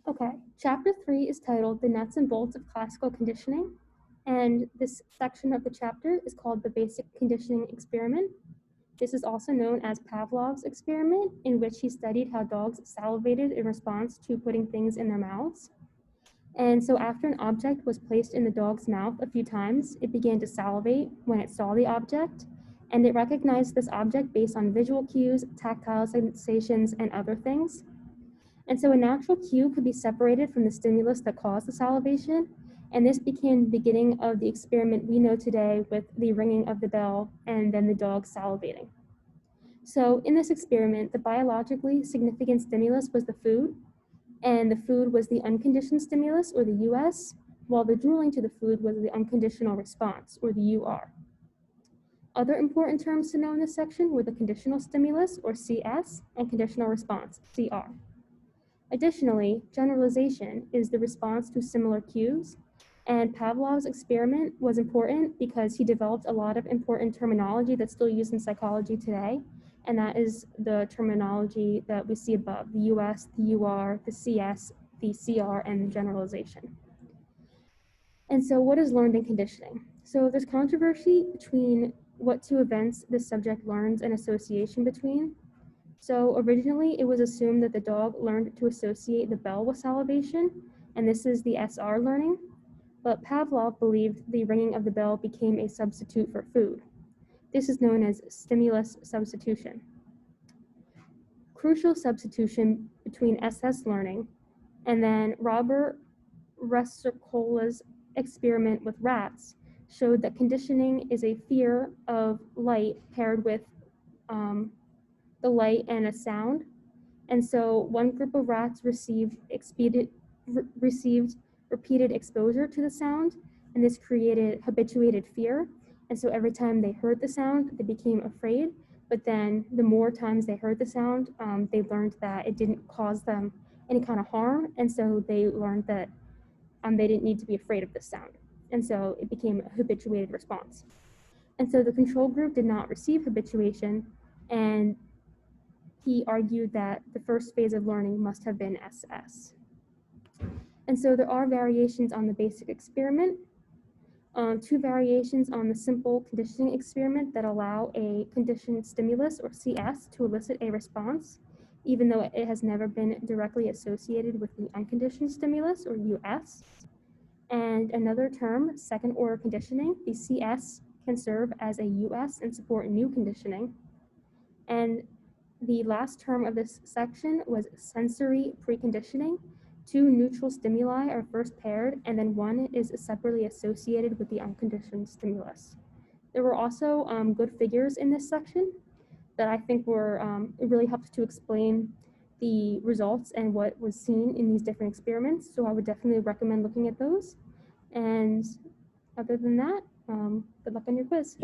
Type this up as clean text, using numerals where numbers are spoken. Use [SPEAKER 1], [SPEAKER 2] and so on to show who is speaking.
[SPEAKER 1] Okay, chapter 3 is titled The Nuts and Bolts of Classical Conditioning, and this section of the chapter is called the Basic Conditioning Experiment. This is also known as Pavlov's experiment, in which he studied how dogs salivated in response to putting things in their mouths. And so after an object was placed in the dog's mouth a few times, it began to salivate when it saw the object, and it recognized this object based on visual cues, tactile sensations, and other things. And so a natural cue could be separated from the stimulus that caused the salivation, and this became the beginning of the experiment we know today with the ringing of the bell and then the dog salivating. So in this experiment, the biologically significant stimulus was the food, and the food was the unconditioned stimulus, or the US, while the drooling to the food was the unconditional response, or the UR. Other important terms to know in this section were the conditional stimulus, or CS, and conditional response, CR. Additionally, generalization is the response to similar cues, and Pavlov's experiment was important because he developed a lot of important terminology that's still used in psychology today, and that is the terminology that we see above, the US, the UR, the CS, the CR, and generalization. And so what is learned in conditioning? So there's controversy between what two events the subject learns an association between. So originally, it was assumed that the dog learned to associate the bell with salivation, and this is the SR learning. But Pavlov believed the ringing of the bell became a substitute for food. This is known as stimulus substitution. Crucial substitution between SS learning and then Robert Rescorla's experiment with rats showed that conditioning is a fear of light paired with the light and a sound. And so one group of rats received repeated exposure to the sound, and this created habituated fear. And so every time they heard the sound, they became afraid. But then the more times they heard the sound, they learned that it didn't cause them any kind of harm. And so they learned that they didn't need to be afraid of the sound. And so it became a habituated response. And so the control group did not receive habituation, and he argued that the first phase of learning must have been SS. And so there are variations on the basic experiment, two variations on the simple conditioning experiment that allow a conditioned stimulus, or CS, to elicit a response, even though it has never been directly associated with the unconditioned stimulus, or US. And another term, second order conditioning, the CS can serve as a US and support new conditioning. And the last term of this section was sensory preconditioning. Two neutral stimuli are first paired, and then one is separately associated with the unconditioned stimulus. There were also good figures in this section that I think were, it really helped to explain the results and what was seen in these different experiments. So I would definitely recommend looking at those. And other than that, good luck on your quiz.